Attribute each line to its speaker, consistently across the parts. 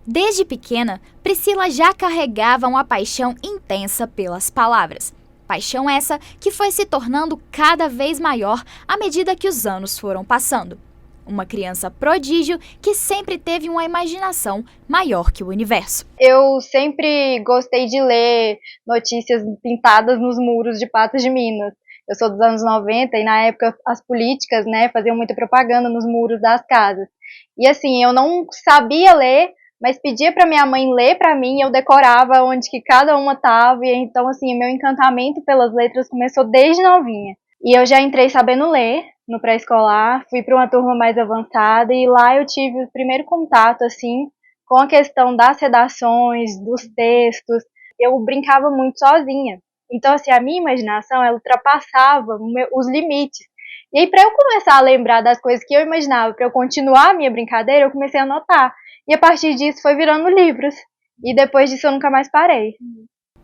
Speaker 1: Desde pequena, Priscila já carregava uma paixão intensa pelas palavras. Paixão essa que foi se tornando cada vez maior à medida que os anos foram passando. Uma criança prodígio que sempre teve uma imaginação maior que o universo.
Speaker 2: Eu sempre gostei de ler notícias pintadas nos muros de Patos de Minas. Eu sou dos anos 90 e na época as políticas, faziam muita propaganda nos muros das casas. E assim, eu não sabia ler, mas pedia para minha mãe ler para mim, eu decorava onde que cada uma estava, e então assim, meu encantamento pelas letras começou desde novinha. E eu já entrei sabendo ler no pré-escolar, fui para uma turma mais avançada e lá eu tive o primeiro contato assim com a questão das redações, dos textos. Eu brincava muito sozinha. Então assim, a minha imaginação ela ultrapassava os limites. E aí, para eu começar a lembrar das coisas que eu imaginava, para eu continuar a minha brincadeira, eu comecei a anotar. E a partir disso foi virando livros. E depois disso eu nunca mais parei.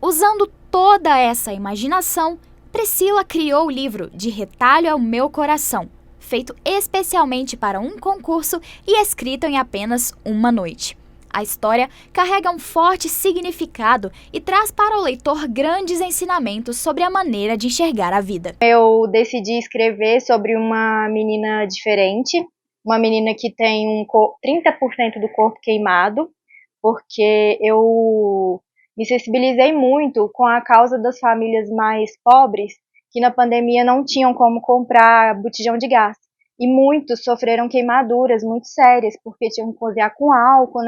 Speaker 1: Usando toda essa imaginação, Priscila criou o livro De Retalho ao Meu Coração, feito especialmente para um concurso e escrito em apenas uma noite. A história carrega um forte significado e traz para o leitor grandes ensinamentos sobre a maneira de enxergar a vida.
Speaker 2: Eu decidi escrever sobre uma menina diferente, uma menina que tem 30% do corpo queimado, porque eu me sensibilizei muito com a causa das famílias mais pobres, que na pandemia não tinham como comprar botijão de gás. E muitos sofreram queimaduras muito sérias, porque tinham que cozinhar com álcool,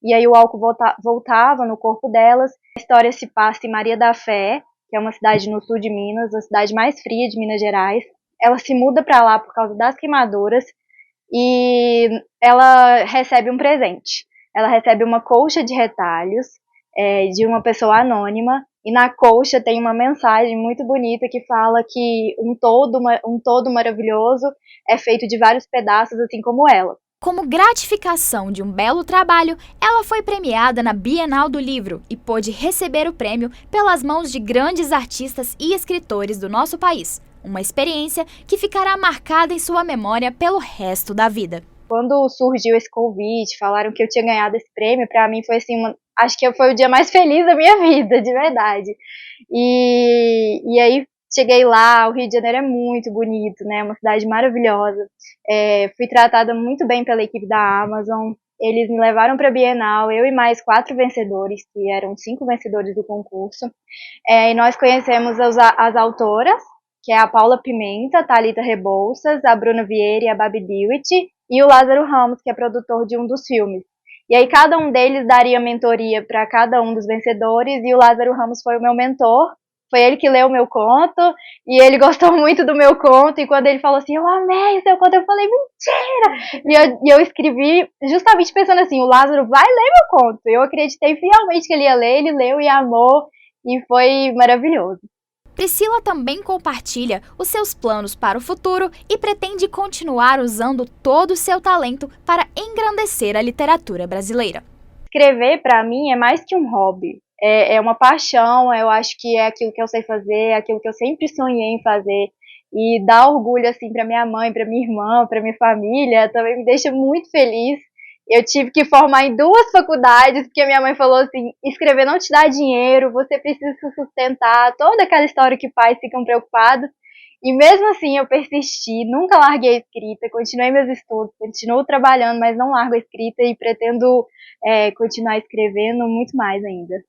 Speaker 2: E aí o álcool voltava no corpo delas. A história se passa em Maria da Fé, que é uma cidade no sul de Minas, a cidade mais fria de Minas Gerais. Ela se muda para lá por causa das queimaduras e ela recebe um presente. Ela recebe uma colcha de retalhos de uma pessoa anônima, e na colcha tem uma mensagem muito bonita que fala que um todo maravilhoso é feito de vários pedaços, assim como ela.
Speaker 1: Como gratificação de um belo trabalho, ela foi premiada na Bienal do Livro e pôde receber o prêmio pelas mãos de grandes artistas e escritores do nosso país. Uma experiência que ficará marcada em sua memória pelo resto da vida.
Speaker 2: Quando surgiu esse convite, falaram que eu tinha ganhado esse prêmio, para mim foi assim, acho que foi o dia mais feliz da minha vida, de verdade. E aí cheguei lá, o Rio de Janeiro é muito bonito, É uma cidade maravilhosa. Fui tratada muito bem pela equipe da Amazon. Eles me levaram para a Bienal, eu e mais 4 vencedores, que eram 5 vencedores do concurso. E nós conhecemos as autoras, que é a Paula Pimenta, a Thalita Rebouças, a Bruna Vieira e a Babi Dewitt, e o Lázaro Ramos, que é produtor de um dos filmes. E aí cada um deles daria mentoria para cada um dos vencedores, e o Lázaro Ramos foi o meu mentor. Foi ele que leu o meu conto, e ele gostou muito do meu conto, e quando ele falou assim, eu amei o seu conto, eu falei, mentira! E eu escrevi justamente pensando assim, o Lázaro vai ler meu conto. Eu acreditei fielmente que ele ia ler, ele leu e amou, e foi maravilhoso.
Speaker 1: Priscila também compartilha os seus planos para o futuro e pretende continuar usando todo o seu talento para engrandecer a literatura brasileira.
Speaker 2: Escrever, para mim, é mais que um hobby. É uma paixão, eu acho que é aquilo que eu sei fazer, é aquilo que eu sempre sonhei em fazer. E dar orgulho, assim, para minha mãe, para minha irmã, para minha família, também me deixa muito feliz. Eu tive que formar em 2 faculdades, porque minha mãe falou assim, escrever não te dá dinheiro, você precisa se sustentar, toda aquela história que pais ficam preocupados. E mesmo assim eu persisti, nunca larguei a escrita, continuei meus estudos, continuo trabalhando, mas não largo a escrita e pretendo continuar escrevendo muito mais ainda.